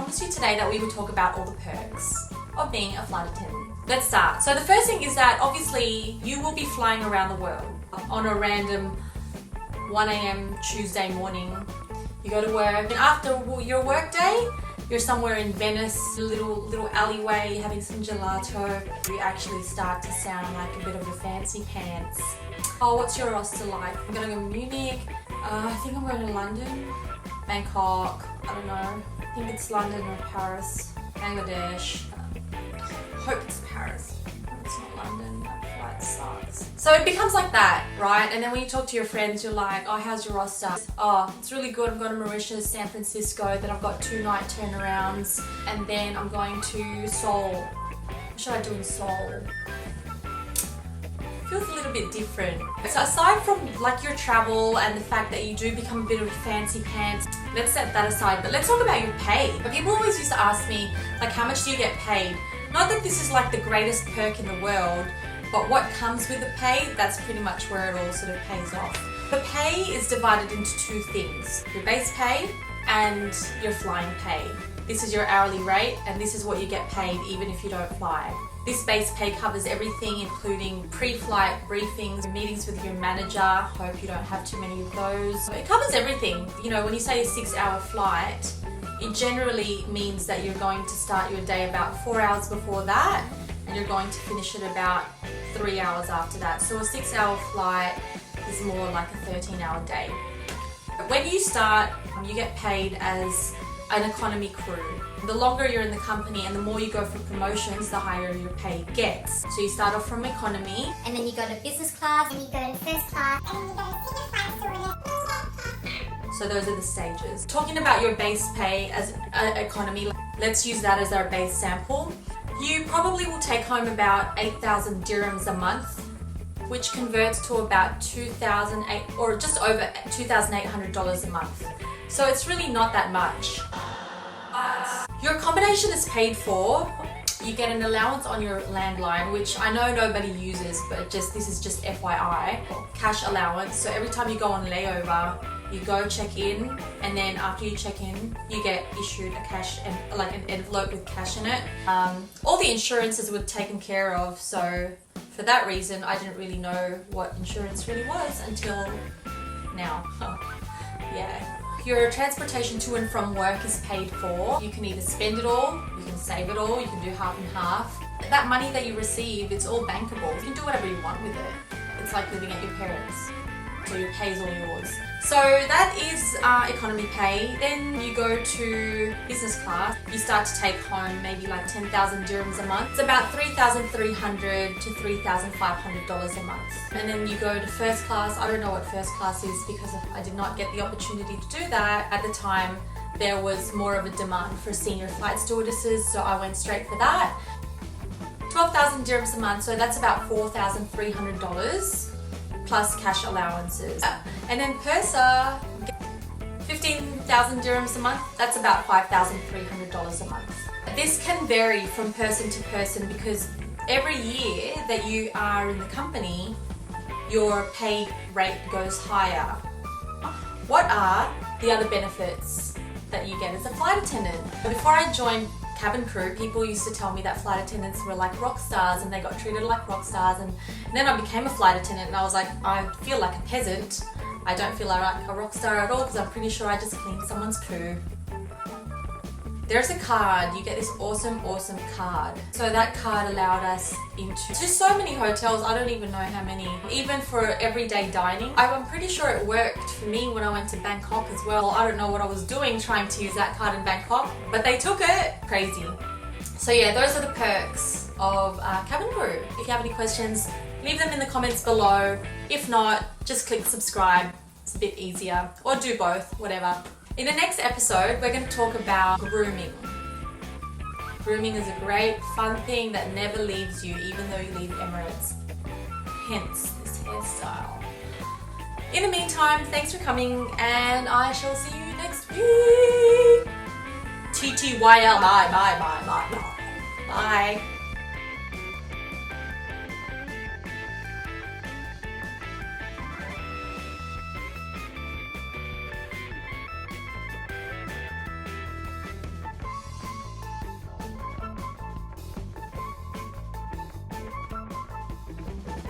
promised you today that we would talk about all the perks of being a flight attendant. Let's start. So the first thing is that obviously you will be flying around the world on a random 1 a.m. Tuesday morning. You go to work, and after your work day, you're somewhere in Venice, a little alleyway, having some gelato. You actually start to sound like a bit of a fancy pants. Oh, what's your roster like? I'm gonna go to Munich. I think I'm going to London, Bangkok. I don't know. I think it's London or Paris, Bangladesh. Hope it's Paris. It's not London. That flight sucks. So it becomes like that, right? And then when you talk to your friends, you're like, oh, how's your roster? Oh, it's really good. I'm going to Mauritius, San Francisco. Then I've got 2-night turnarounds. And then I'm going to Seoul. What should I do in Seoul? Feels a little bit different. So aside from like your travel and the fact that you do become a bit of a fancy pants, let's set that aside, but let's talk about your pay. But people always used to ask me, like, how much do you get paid? Not that this is like the greatest perk in the world, but what comes with the pay, that's pretty much where it all sort of pays off. The pay is divided into two things: your base pay and your flying pay. This is your hourly rate, and this is what you get paid even if you don't fly. This base pay covers everything, including pre-flight briefings, meetings with your manager. Hope you don't have too many of those. It covers everything. You know, when you say a 6-hour flight, it generally means that you're going to start your day about 4 hours before that, and you're going to finish it about 3 hours after that. So a 6-hour flight is more like a 13-hour day. When you start, you get paid as an economy crew. The longer you're in the company and the more you go for promotions, the higher your pay gets. So you start off from economy, and then you go to business class, and you go to first class, and then you go to senior class. so those are the stages. Talking about your base pay as economy, let's use that as our base sample. You probably will take home about 8,000 dirhams a month, which converts to about $2,800 or just over $2,800 a month. So it's really not that much. But your accommodation is paid for. You get an allowance on your landline, which I know nobody uses, but this is just FYI. Cash allowance. So every time you go on layover, you go check in, and then after you check in, you get issued a cash and like an envelope with cash in it. All the insurances were taken care of, so for that reason, I didn't really know what insurance really was until now. Yeah. Your transportation to and from work is paid for. You can either spend it all, you can save it all, you can do half and half. That money that you receive, it's all bankable. You can do whatever you want with it. It's like living at your parents'. So your pay is all yours. So that is economy pay. Then you go to business class. You start to take home maybe like 10,000 dirhams a month. It's about $3,300 to $3,500 a month. And then you go to first class. I don't know what first class is because I did not get the opportunity to do that. At the time, there was more of a demand for senior flight stewardesses, so I went straight for that. 12,000 dirhams a month, so that's about $4,300. Plus cash allowances. And then Pursa, 15,000 dirhams a month, that's about $5,300 a month. This can vary from person to person because every year that you are in the company, your pay rate goes higher. What are the other benefits that you get as a flight attendant? Before I joined cabin crew, people used to tell me that flight attendants were like rock stars and they got treated like rock stars, and then I became a flight attendant and I was like, I feel like a peasant. I don't feel like a rock star at all because I'm pretty sure I just cleaned someone's poo. There's a card, you get this awesome card. So that card allowed us into just so many hotels, I don't even know how many. Even for everyday dining. I'm pretty sure it worked for me when I went to Bangkok as well. I don't know what I was doing trying to use that card in Bangkok, but they took it. Crazy. So yeah, those are the perks of cabin crew. If you have any questions, leave them in the comments below. If not, just click subscribe. It's a bit easier. Or do both, whatever. In the next episode, we're going to talk about grooming. Grooming is a great, fun thing that never leaves you, even though you leave Emirates. Hence this hairstyle. In the meantime, thanks for coming, and I shall see you next week. TTYL. Bye.